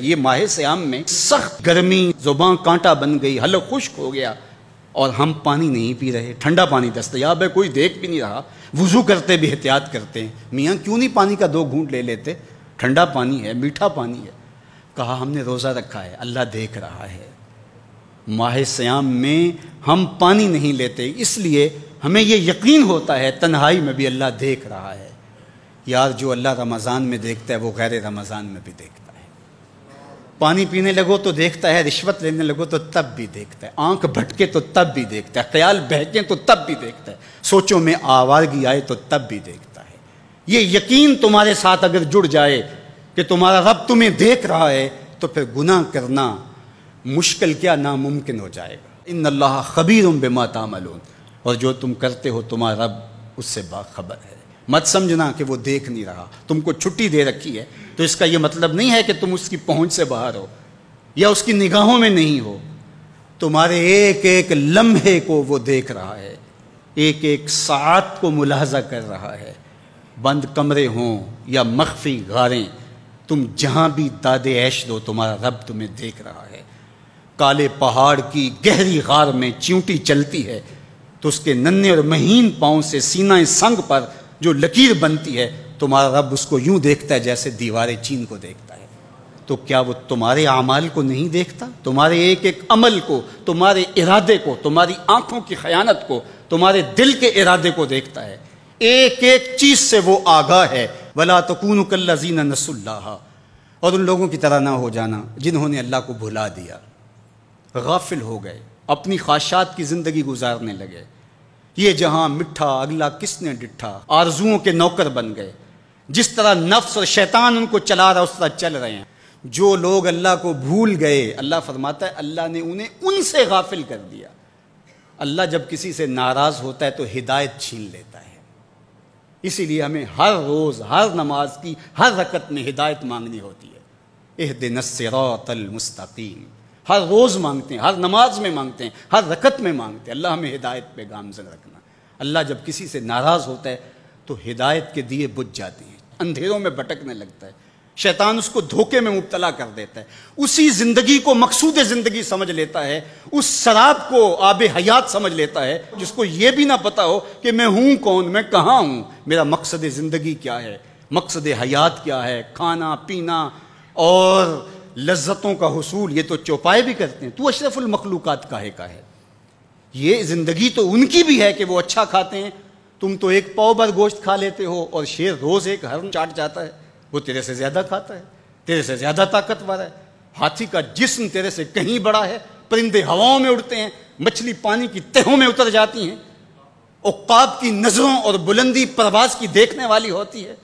یہ ماہ سیام میں سخت گرمی، زبان کانٹا بن گئی، حلق خشک ہو گیا اور ہم پانی نہیں پی رہے، ٹھنڈا پانی دستیاب ہے، کوئی دیکھ بھی نہیں رہا، وضو کرتے بھی احتیاط کرتے ہیں، میاں کیوں نہیں پانی کا 2 گھونٹ لے لیتے، ٹھنڈا پانی ہے، میٹھا پانی ہے۔ کہا ہم نے روزہ رکھا ہے، اللہ دیکھ رہا ہے۔ ماہ سیام میں ہم پانی نہیں لیتے، اس لیے ہمیں یہ یقین ہوتا ہے تنہائی میں بھی اللہ دیکھ رہا ہے۔ یار جو اللہ رمضان میں دیکھتا ہے وہ غیر رمضان میں بھی دیکھتا ہے۔ پانی پینے لگو تو دیکھتا ہے، رشوت لینے لگو تو تب بھی دیکھتا ہے، آنکھ بھٹکے تو تب بھی دیکھتا ہے، خیال بہکے تو تب بھی دیکھتا ہے، سوچوں میں آوارگی آئے تو تب بھی دیکھتا ہے۔ یہ یقین تمہارے ساتھ اگر جڑ جائے کہ تمہارا رب تمہیں دیکھ رہا ہے تو پھر گناہ کرنا مشکل کیا ناممکن ہو جائے گا۔ ان اللہ خبیر بما تعملون، اور جو تم کرتے ہو تمہارا رب اس سے باخبر ہے۔ مت سمجھنا کہ وہ دیکھ نہیں رہا، تم کو چھٹی دے رکھی ہے تو اس کا یہ مطلب نہیں ہے کہ تم اس کی پہنچ سے باہر ہو یا اس کی نگاہوں میں نہیں ہو۔ تمہارے ایک ایک لمحے کو وہ دیکھ رہا ہے، ایک ایک ساعت کو ملاحظہ کر رہا ہے۔ بند کمرے ہوں یا مخفی غاریں، تم جہاں بھی داد عیش دو تمہارا رب تمہیں دیکھ رہا ہے۔ کالے پہاڑ کی گہری غار میں چیونٹی چلتی ہے تو اس کے ننھے اور مہین پاؤں سے سینہ سنگ پر جو لکیر بنتی ہے تمہارا رب اس کو یوں دیکھتا ہے جیسے دیوار چین کو دیکھتا ہے۔ تو کیا وہ تمہارے اعمال کو نہیں دیکھتا؟ تمہارے ایک ایک عمل کو، تمہارے ارادے کو، تمہاری آنکھوں کی خیانت کو، تمہارے دل کے ارادے کو دیکھتا ہے۔ ایک ایک چیز سے وہ آگاہ ہے۔ وَلَا تَكُونُوا كَالَّذِينَ نَسُوا اللَّهَ، اور ان لوگوں کی طرح نہ ہو جانا جنہوں نے اللہ کو بھلا دیا، غافل ہو گئے، اپنی خواہشات کی زندگی گزارنے لگے۔ یہ جہاں مٹھا اگلا کس نے ڈٹھا، آرزوؤں کے نوکر بن گئے۔ جس طرح نفس اور شیطان ان کو چلا رہا اس طرح چل رہے ہیں۔ جو لوگ اللہ کو بھول گئے، اللہ فرماتا ہے اللہ نے انہیں ان سے غافل کر دیا۔ اللہ جب کسی سے ناراض ہوتا ہے تو ہدایت چھین لیتا ہے۔ اسی لیے ہمیں ہر روز ہر نماز کی ہر رکعت میں ہدایت مانگنی ہوتی ہے۔ اہدنا الصراط المستقیم، ہر روز مانگتے ہیں، ہر نماز میں مانگتے ہیں، ہر رکعت میں مانگتے ہیں، اللہ ہمیں ہدایت پہ گامزن رکھنا۔ اللہ جب کسی سے ناراض ہوتا ہے تو ہدایت کے دیے بجھ جاتے ہیں، اندھیروں میں بھٹکنے لگتا ہے، شیطان اس کو دھوکے میں مبتلا کر دیتا ہے، اسی زندگی کو مقصود زندگی سمجھ لیتا ہے، اس شراب کو آب حیات سمجھ لیتا ہے، جس کو یہ بھی نہ پتا ہو کہ میں ہوں کون، میں کہاں ہوں، میرا مقصد زندگی کیا ہے، مقصد حیات کیا ہے، کھانا پینا اور لذتوں کا حصول۔ یہ تو چوپائے بھی کرتے ہیں، تو اشرف المخلوقات کاہے کا ہے۔ یہ زندگی تو ان کی بھی ہے کہ وہ اچھا کھاتے ہیں، تم تو ایک پاؤ بھر گوشت کھا لیتے ہو اور شیر روز ایک ہرن چاٹ جاتا ہے، وہ تیرے سے زیادہ کھاتا ہے، تیرے سے زیادہ طاقتور ہے، ہاتھی کا جسم تیرے سے کہیں بڑا ہے، پرندے ہواؤں میں اڑتے ہیں، مچھلی پانی کی تہوں میں اتر جاتی ہیں، عقاب کی نظروں اور بلندی پرواز کی دیکھنے والی ہوتی ہے،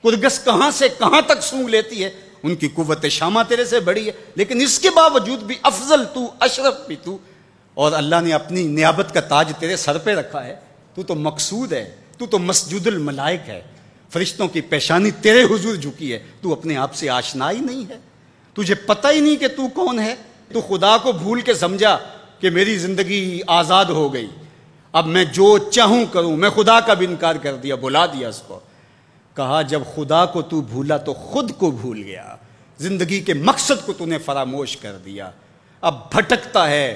کرگس کہاں سے کہاں تک سونگھ لیتی ہے، ان کی قوت شامہ تیرے سے بڑی ہے، لیکن اس کے باوجود بھی افضل تو، اشرف بھی تو، اور اللہ نے اپنی نیابت کا تاج تیرے سر پہ رکھا ہے، تو تو مقصود ہے، تو تو مسجود الملائک ہے، فرشتوں کی پیشانی تیرے حضور جھکی ہے، تو اپنے آپ سے آشنا ہی نہیں ہے، تجھے پتہ ہی نہیں کہ تو کون ہے، تو خدا کو بھول کے سمجھا کہ میری زندگی آزاد ہو گئی، اب میں جو چاہوں کروں، میں خدا کا بھی انکار کر دیا، بھلا دیا اس کو۔ کہا جب خدا کو تو بھولا تو خود کو بھول گیا، زندگی کے مقصد کو تو نے فراموش کر دیا، اب بھٹکتا ہے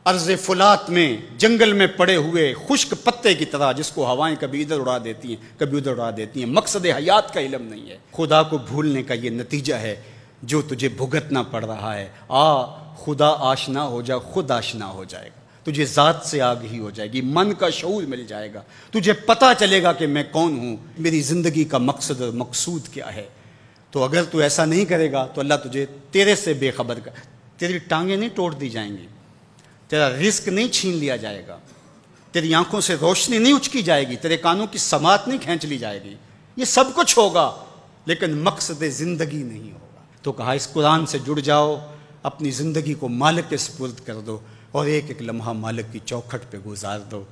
ارض فلات میں، جنگل میں پڑے ہوئے خشک پتے کی طرح، جس کو ہوائیں کبھی ادھر اڑا دیتی ہیں کبھی ادھر اڑا دیتی ہیں، مقصد حیات کا علم نہیں ہے۔ خدا کو بھولنے کا یہ نتیجہ ہے جو تجھے بھگتنا پڑ رہا ہے۔ خدا آشنا ہو جا، خود آشنا ہو جائے گا، تجھے ذات سے آگہی ہو جائے گی، من کا شعور مل جائے گا، تجھے پتہ چلے گا کہ میں کون ہوں، میری زندگی کا مقصد اور مقصود کیا ہے۔ تو اگر تو ایسا نہیں کرے گا تو اللہ تجھے تیرے سے بے خبر کر، تیری ٹانگیں نہیں توڑ دی جائیں گی، تیرا رزق نہیں چھین لیا جائے گا، تیری آنکھوں سے روشنی نہیں اچکی جائے گی، تیرے کانوں کی سماعت نہیں کھینچ لی جائے گی، یہ سب کچھ ہوگا لیکن مقصد زندگی نہیں ہوگا۔ تو کہا اس قرآن سے جڑ جاؤ، اپنی زندگی کو مالک کے سپرد کر دو اور ایک ایک لمحہ مالک کی چوکھٹ پہ گزار دو۔